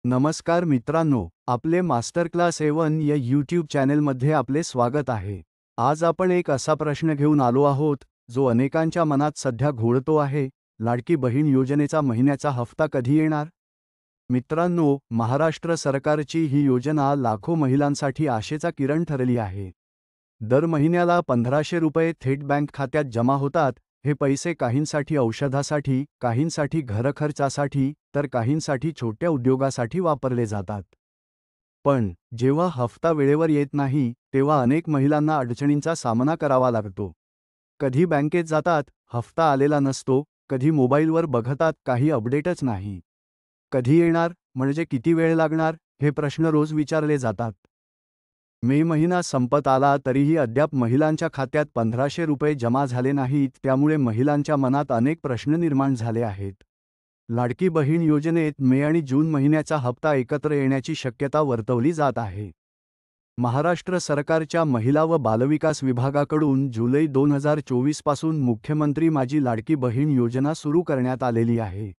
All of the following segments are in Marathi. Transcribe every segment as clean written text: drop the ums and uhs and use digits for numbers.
नमस्कार मित्रांनो, आपले मास्टर क्लास A1 या यूट्यूब चॅनेलमध्ये आपले स्वागत आहे। आज आपण एक असा प्रश्न घेऊन आलो आहोत, जो अनेकांच्या मनात सध्या घोळतो आहे, लाडकी बहीण योजनेचा महिन्याचा हफ्ता कधी येणार? मित्रांनो, महाराष्ट्र सरकारची ही योजना लाखो महिलांसाठी आशेचा किरण ठरली आहे। दर महिन्याला 1500 रुपये थेट बँक खात्यात जमा होतात। हे पैसे काहींसाठी औषधासाठी, काहींसाठी घरखर्चासाठी, तर काहींसाठी छोट्या उद्योगासाठी वापरले जातात। पण जेव्हा हफ्ता वेळेवर येत नाही, तेव्हा अनेक महिलांना अडचणींचा सामना करावा लागतो। कधी बँकेत जातात, हफ्ता आलेला नसतो, कधी मोबाईलवर बघतात, काही अपडेटच नाही। कधी येणार, म्हणजे किती वेळ लागणार, हे प्रश्न रोज विचारले जातात। मे महिना संपत आला तरीही अद्याप महिलांच्या खात्यात 1500 रुपये जमा झाले नाहीत, त्यामुळे महिलांच्या मनात अनेक प्रश्न निर्माण झाले आहेत। लाडकी बहीण योजनेत मे आणि जून महिन्याचा हप्ता एकत्र येण्याची शक्यता वर्तवली जात आहे। महाराष्ट्र सरकारच्या महिला व बालविकास विभागाकडून जुलै 2024 पासून मुख्यमंत्री माझी लाडकी बहीण योजना सुरू करण्यात आलेली आहे।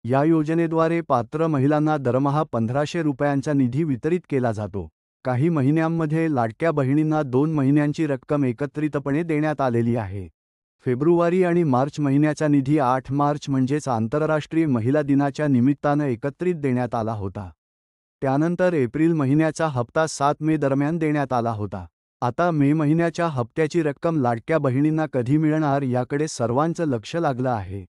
या योजनेद्वारे पात्र महिलांना दरमहा 1500 रुपयांचा निधी वितरित केला जातो। काही महिन्यांमध्ये लाडक्या बहिणींना 2 महिन्यांची रक्कम एकत्रितपणे देण्यात आलेली आहे। फेब्रुवारी आणि मार्च महिन्याचा निधी 8 मार्च म्हणजेच आंतरराष्ट्रीय महिला दिनाच्या निमित्तानं एकत्रित देण्यात आला होता। त्यानंतर एप्रिल महिन्याचा हप्ता 7 मे दरम्यान देण्यात आला होता। आता मे महिन्याच्या हप्त्याची रक्कम लाडक्या बहिणींना कधी मिळणार याकडे सर्वांचं लक्ष लागलं आहे।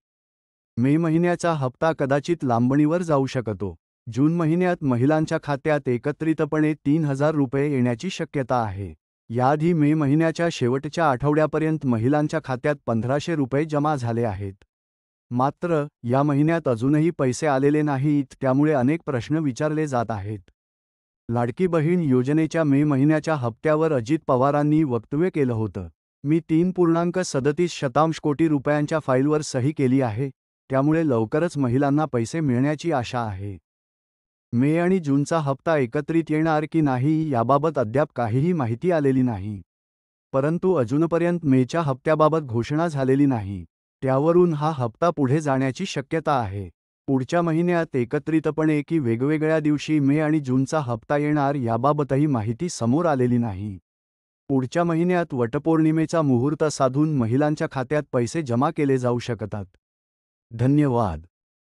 मे महिन्याचा हप्ता कदाचित लांबणीवर जाऊ शकतो। जून महिन्यात महिलांच्या खात्यात एकत्रितपणे 3000 रुपये येण्याची शक्यता आहे। याआधी मे महिन्याच्या शेवटच्या आठवड्यापर्यंत महिलांच्या खात्यात 1500 रुपये जमा झाले आहेत। मात्र या महिन्यात अजूनही पैसे आलेले नाहीत, त्यामुळे अनेक प्रश्न विचारले जात आहेत। लाडकी बहीण योजनेच्या मे महिन्याच्या हप्त्यावर अजित पवारांनी वक्तव्य केलं होतं। मी 3.37 कोटी रुपयांच्या फाईलवर सही केली आहे, त्यामुळे लवकरच महिलांना पैसे मिळण्याची आशा आहे। मे आणि जूनचा हप्ता एकत्रित येणार की नाही याबाबत अद्याप काहीही माहिती आलेली नाही। परंतु अजूनपर्यंत मेच्या हप्त्याबाबत घोषणा झालेली नाही, त्यावरून हा हप्ता पुढे जाण्याची शक्यता आहे। पुढच्या महिन्यात एकत्रितपणे की वेगवेगळ्या दिवशी मे आणि जूनचा हप्ता येणार याबाबतही माहिती समोर आलेली नाही। पुढच्या महिन्यात वटपौर्णिमेचा मुहूर्त साधून महिलांच्या खात्यात पैसे जमा केले जाऊ शकतात। धन्यवाद।